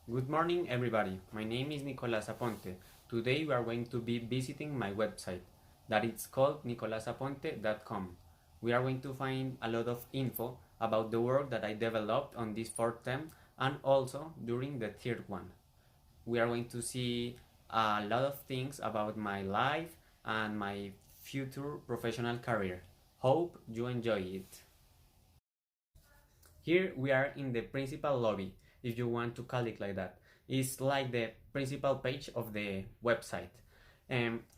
Good morning, everybody. My name is Nicolás Aponte. Today we are going to be visiting my website that it's called nicolasaponte.com. We are going to find a lot of info about the work that I developed on this fourth term and also during the third one. We are going to see a lot of things about my life and my future professional career. Hope you enjoy it. Here we are in the principal lobby, if you want to call it like that. It's like the principal page of the website.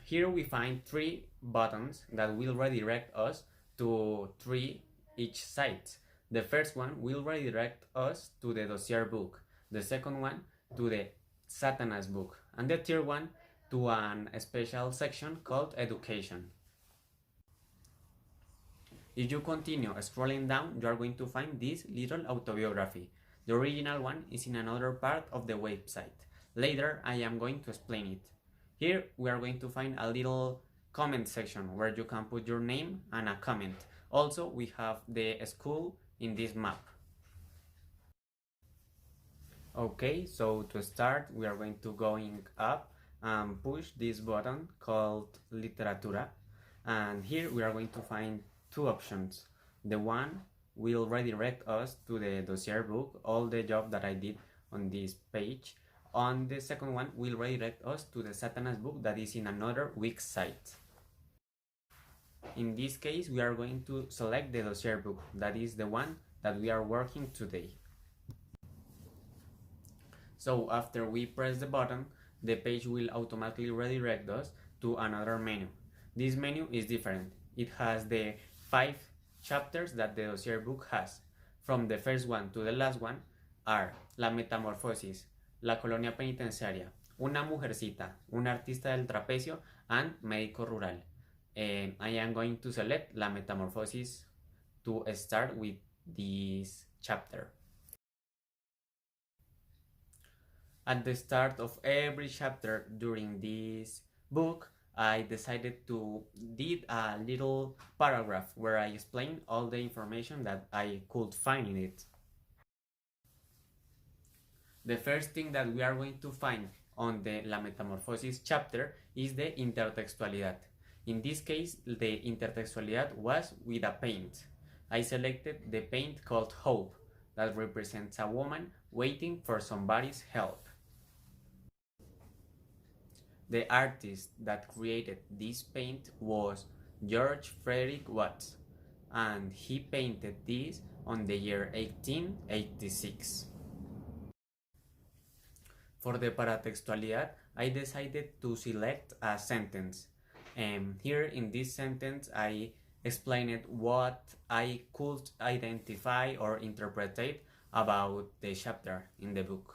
Here we find three buttons that will redirect us to three each site. The first one will redirect us to the dossier book, the second one to the Satanas book, and the third one to a special section called Education. If you continue scrolling down, you are going to find this little autobiography. The original one is in another part of the website. Later, I am going to explain it. Here, we are going to find a little comment section where you can put your name and a comment. Also, we have the school in this map. Okay, so to start, we are going to going up and push this button called Literatura. And here we are going to find two options. The one will redirect us to the dossier book, all the job that I did on this page. On the second one will redirect us to the Satanas book that is in another weak site. In this case, we are going to select the dossier book, that is the one that we are working today. So after we press the button, the page will automatically redirect us to another menu. This menu is different. It has the 5 chapters that the dossier book has. From the first one to the last one are La Metamorfosis, La Colonia Penitenciaria, Una Mujercita, Un Artista del Trapecio, and Médico Rural. I am going to select La Metamorfosis to start with this chapter. At the start of every chapter during this book, I decided to did a little paragraph where I explain all the information that I could find in it. The first thing that we are going to find on the La Metamorfosis chapter is the intertextualidad. In this case, the intertextualidad was with a paint. I selected the paint called Hope, that represents a woman waiting for somebody's help. The artist that created this paint was George Frederick Watts, and he painted this on the year 1886. For the paratextualidad, I decided to select a sentence. Here in this sentence, I explained what I could identify or interpret about the chapter in the book.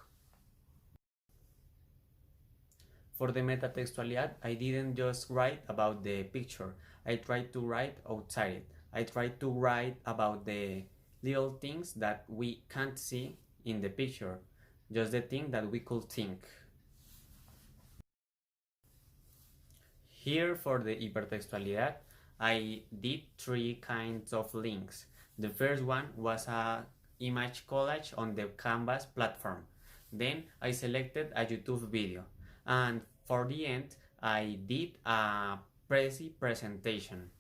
For the metatextualidad, I didn't just write about the picture. I tried to write outside it. I tried to write about the little things that we can't see in the picture, just the thing that we could think. Here for the hypertextualidad, I did 3 kinds of links. The first one was a image collage on the Canvas platform. Then I selected a YouTube video. And for the end, I did a Prezi presentation.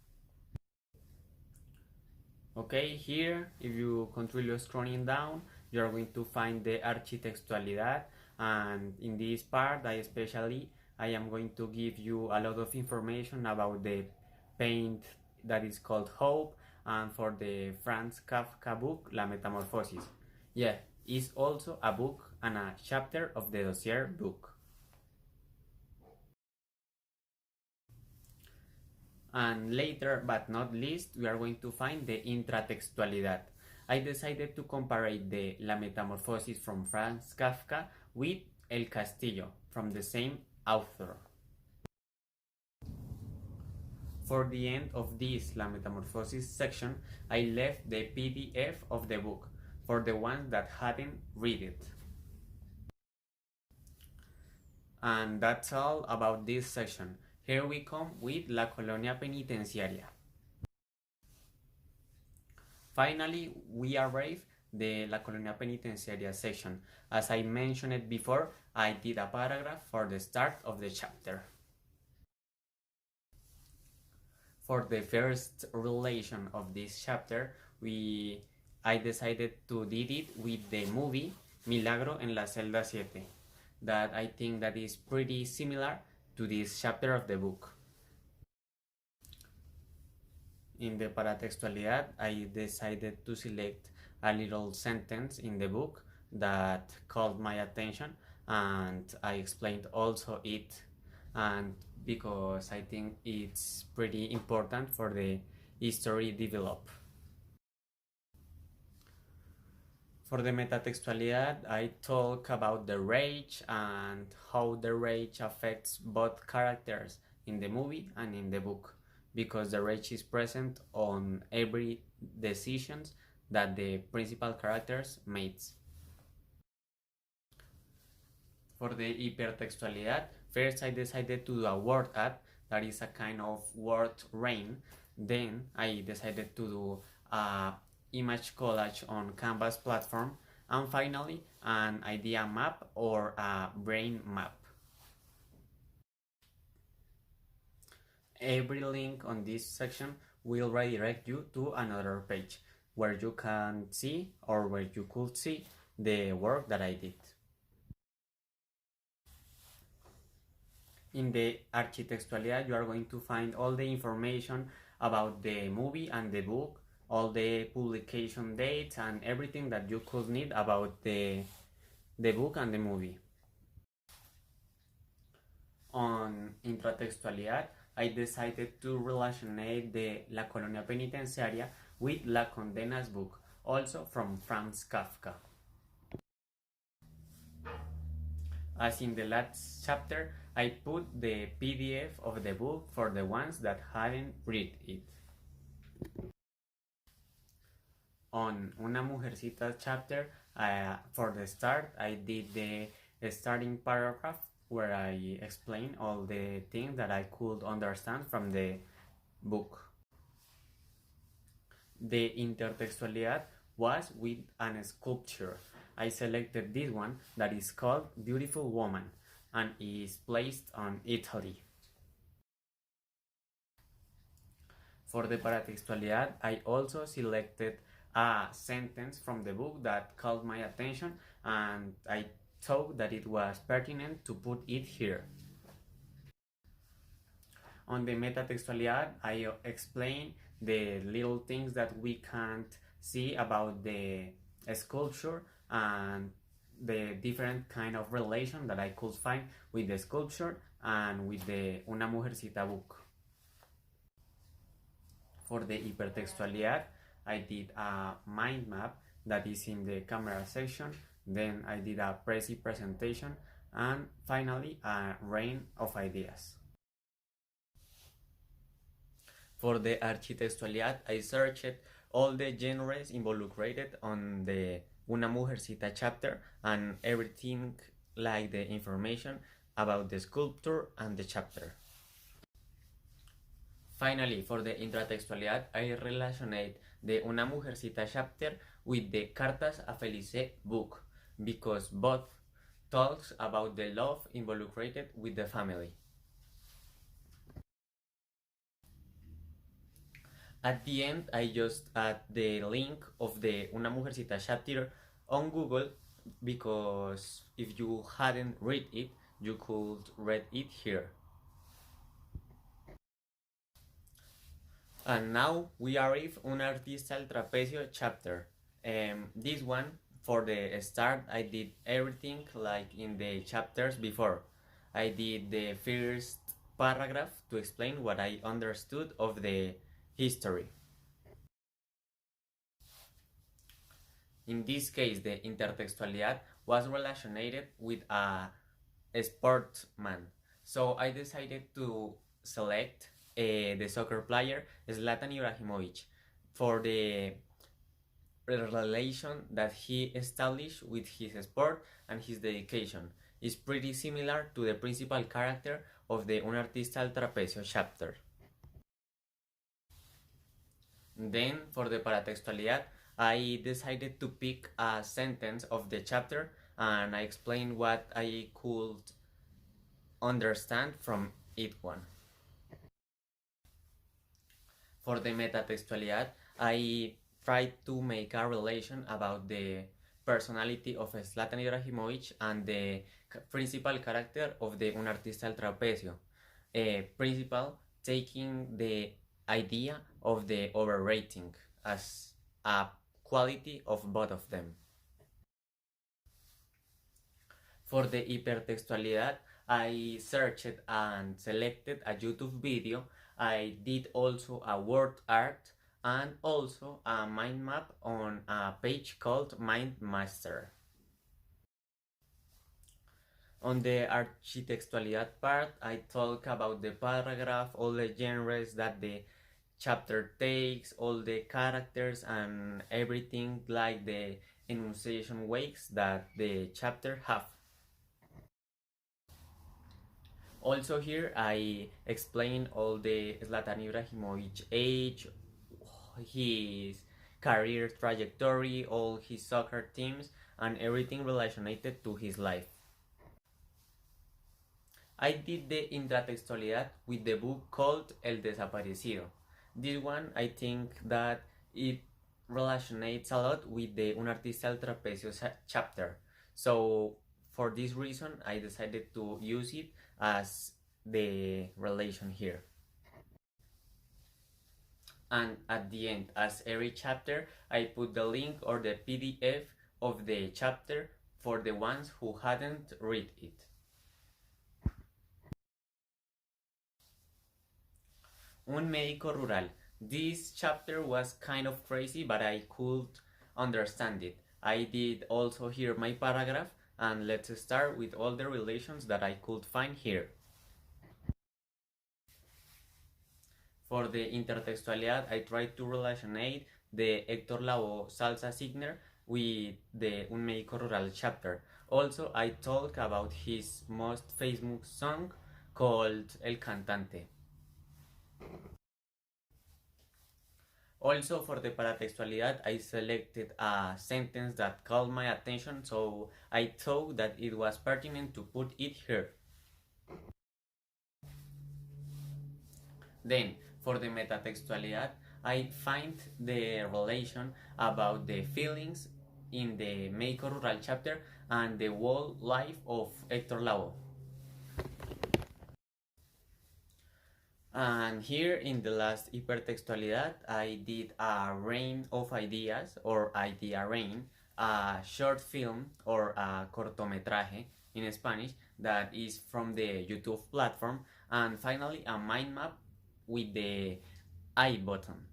Okay, here, if you continue scrolling down, you're going to find the architectualidad, and in this part, I am going to give you a lot of information about the paint that is called Hope, and for the Franz Kafka book, La Metamorfosis. Yeah, it's also a book and a chapter of the dossier book. And later but not least, we are going to find the intratextualidad. I decided to compare the La Metamorfosis from Franz Kafka with El Castillo from the same author. For the end of this La Metamorfosis section, I left the PDF of the book for the ones that hadn't read it. And that's all about this section. Here we come with La Colonia Penitenciaria. Finally, we arrive La Colonia Penitenciaria section. As I mentioned it before, I did a paragraph for the start of the chapter. For the first relation of this chapter, I decided to did it with the movie Milagro en la celda 7, that I think that is pretty similar to this chapter of the book. In the paratextualidad, I decided to select a little sentence in the book that called my attention, and I explained also it, and because I think it's pretty important for the history develop. For the metatextualidad, I talk about the rage and how the rage affects both characters in the movie and in the book, because the rage is present on every decisions that the principal characters makes. For the hypertextualidad, first I decided to do a word art, that is a kind of word rain. Then I decided to do a image collage on Canvas platform, and finally an idea map or a brain map. Every link on this section will redirect you to another page where you can see, or where you could see, the work that I did. In the architectualidad, you are going to find all the information about the movie and the book, all the publication dates, and everything that you could need about the book and the movie. On intratextualidad, I decided to relationate La Colonia Penitenciaria with La Condena's book, also from Franz Kafka. As in the last chapter, I put the PDF of the book for the ones that hadn't read it. On Una Mujercita chapter, for the start, I did the starting paragraph where I explain all the things that I could understand from the book. The intertextualidad was with an sculpture. I selected this one that is called Beautiful Woman and is placed on Italy. For the paratextualidad, I also selected a sentence from the book that caught my attention, and I thought that it was pertinent to put it here. On the metatextualidad, I explain the little things that we can't see about the sculpture and the different kind of relation that I could find with the sculpture and with the Una Mujercita book. For the hypertextualidad, I did a mind map that is in the camera section, then I did a Prezi presentation, and finally a rain of ideas. For the architectualidad, I searched all the genres involucrated on the Una Mujercita chapter and everything like the information about the sculpture and the chapter. Finally, for the intratextualidad, I relationate the Una Mujercita chapter with the Cartas a Felice book, because both talks about the love involucrated with the family. At the end, I just add the link of the Una Mujercita chapter on Google, because if you hadn't read it, you could read it here. And now we arrive on Artista al Trapecio chapter. This one, for the start, I did everything like in the chapters before. I did the first paragraph to explain what I understood of the history. In this case, the intertextualidad was related with a sportsman, so I decided to select the soccer player Zlatan Ibrahimovic for the relation that he established with his sport and his dedication. Is pretty similar to the principal character of the Un Artista al Trapecio chapter. Then, for the paratextualidad, I decided to pick a sentence of the chapter and I explained what I could understand from it one. For the metatextualidad, I tried to make a relation about the personality of Zlatan Ibrahimovic and the principal character of the Un Artista al Trapecio. Principal taking the idea of the overrating as a quality of both of them. For the hypertextualidad, I searched and selected a YouTube video. I did also a word art and also a mind map on a page called Mind Master. On the architectualidad part, I talk about the paragraph, all the genres that the chapter takes, all the characters and everything like the enunciation ways that the chapter have. Also here I explain all the Zlatan Ibrahimovic age, his career trajectory, all his soccer teams, and everything related to his life. I did the intratextualidad with the book called El Desaparecido. This one I think that it relates a lot with the Un Artista al Trapecio chapter. So for this reason I decided to use it as the relation here. And at the end, as every chapter, I put the link or the PDF of the chapter for the ones who hadn't read it. Un médico rural. This chapter was kind of crazy, but I could understand it. I did also here my paragraph, and let's start with all the relations that I could find here. For the intertextualidad, I tried to relationate the Héctor Lavoe Salsa Signer with the Un Médico Rural chapter. Also, I talk about his most famous song called El Cantante. Also, for the paratextualidad, I selected a sentence that caught my attention, so I thought that it was pertinent to put it here. Then, for the metatextualidad, I find the relation about the feelings in the Médico Rural chapter and the whole life of Héctor Lavoe. And here in the last hypertextualidad, I did a rain of ideas or idea rain, a short film or a cortometraje in Spanish that is from the YouTube platform, and finally a mind map with the I button.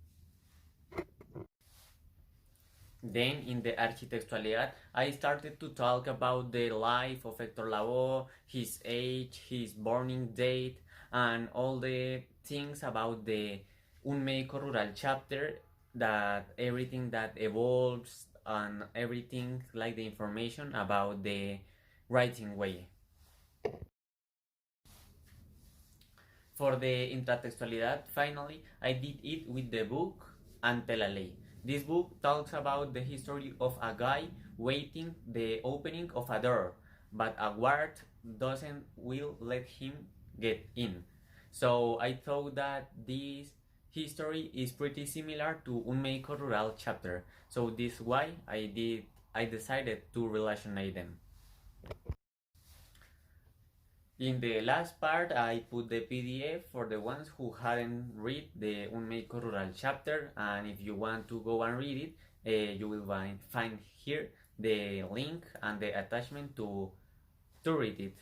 Then in the architectualidad, I started to talk about the life of Héctor Lavoe, his age, his born date, and all the things about the Un Médico Rural chapter, that everything that evolves and everything like the information about the writing way. For the intratextualidad, finally, I did it with the book Ante la Ley. This book talks about the history of a guy waiting the opening of a door, but a guard will let him get in. So I thought that this history is pretty similar to Un Médico Rural chapter. So this is why I decided to relationate them. In the last part, I put the PDF for the ones who hadn't read the Un Médico Rural chapter, and if you want to go and read it, you will find here the link and the attachment to read it.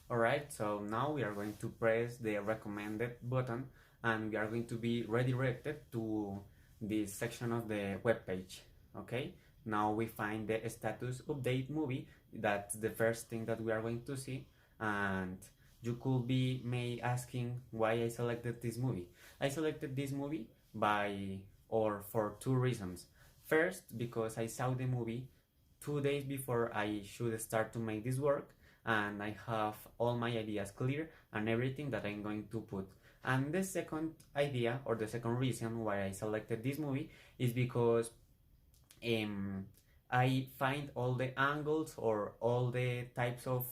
Alright, so now we are going to press the recommended button and we are going to be redirected to this section of the web page. Okay, now we find the status update movie. That's the first thing that we are going to see, and you could be asking why I selected this movie. I selected this movie for two reasons. First, because I saw the movie 2 days before I should start to make this work, and I have all my ideas clear and everything that I'm going to put. And the second idea, or the second reason why I selected this movie, is because I find all the angles or all the types of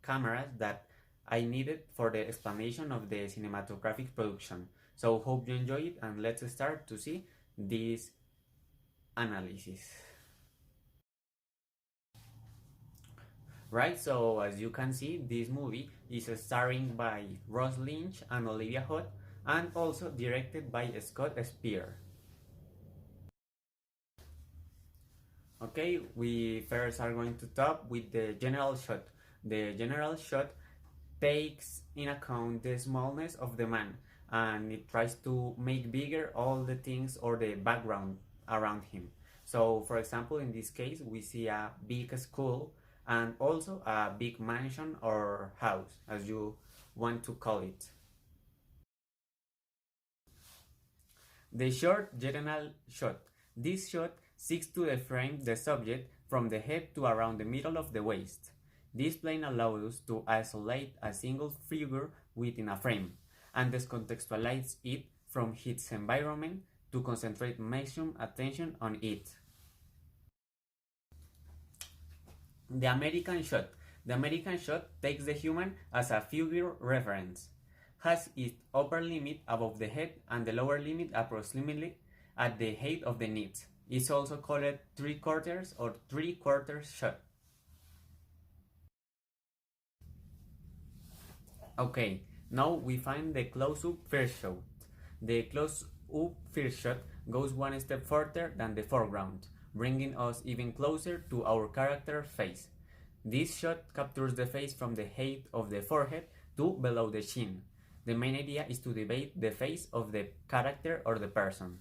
cameras that I needed for the explanation of the cinematographic production. So hope you enjoy it, and let's start to see this analysis. Right, so as you can see, this movie is starring by Ross Lynch and Olivia Hutt, and also directed by Scott Speer. Okay, we first are going to talk with the general shot. The general shot takes in account the smallness of the man, and it tries to make bigger all the things or the background around him. So for example, in this case, we see a big school and also a big mansion or house, as you want to call it. The short general shot. This shot seeks to frame the subject from the head to around the middle of the waist. This plane allows us to isolate a single figure within a frame and discontextualize it from its environment to concentrate maximum attention on it. The American shot. The American shot takes the human as a figure reference, has its upper limit above the head and the lower limit approximately at the height of the knees. It's also called 3/4 or 3/4 shot. Okay, now we find the close-up first shot. The close-up first shot goes one step further than the foreground, bringing us even closer to our character's face. This shot captures the face from the height of the forehead to below the chin. The main idea is to debate the face of the character or the person.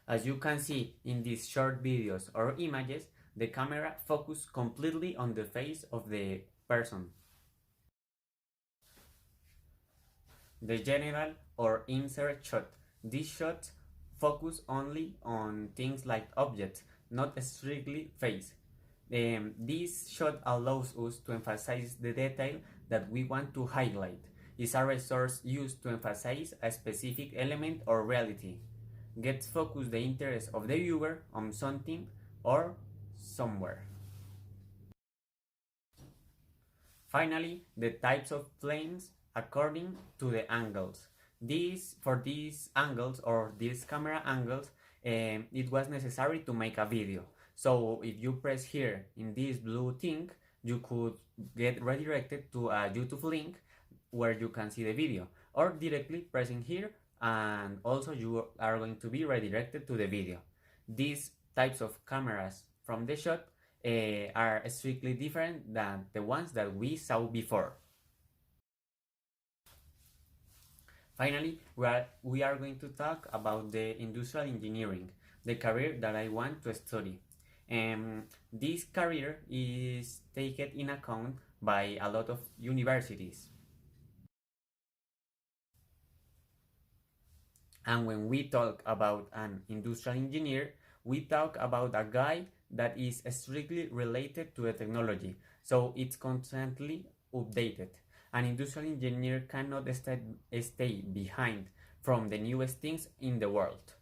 As you can see in these short videos or images, the camera focuses completely on the face of the person. The general or insert shot. These shots focus only on things like objects, not strictly face. This shot allows us to emphasize the detail that we want to highlight. It's a resource used to emphasize a specific element or reality. Gets focus the interest of the viewer on something or somewhere. Finally, the types of planes according to the angles. For these angles or these camera angles, it was necessary to make a video. So if you press here in this blue thing, you could get redirected to a YouTube link where you can see the video, or directly pressing here and also you are going to be redirected to the video. These types of cameras from the shot are strictly different than the ones that we saw before. Finally, we are going to talk about the industrial engineering, the career that I want to study. This career is taken in account by a lot of universities. And when we talk about an industrial engineer, we talk about a guy that is strictly related to the technology, so it's constantly updated. An industrial engineer cannot stay behind from the newest things in the world.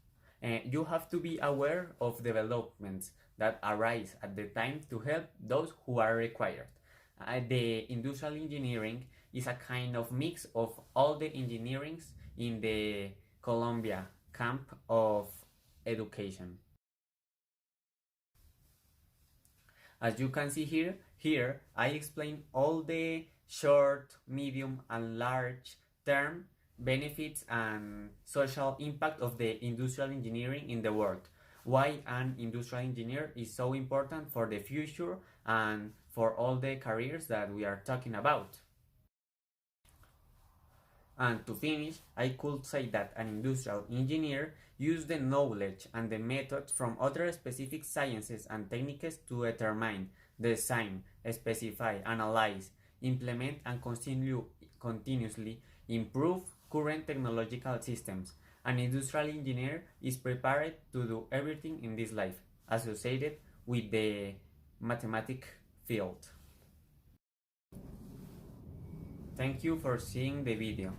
You have to be aware of developments that arise at the time to help those who are required. The industrial engineering is a kind of mix of all the engineerings in the Colombia camp of education. As you can see here I explain all the short, medium, and large term benefits and social impact of the industrial engineering in the world. Why an industrial engineer is so important for the future and for all the careers that we are talking about. And to finish, I could say that an industrial engineer uses the knowledge and the methods from other specific sciences and techniques to determine, design, specify, analyze, implement, and continuously improve current technological systems. An industrial engineer is prepared to do everything in this life associated with the mathematic field. Thank you for seeing the video.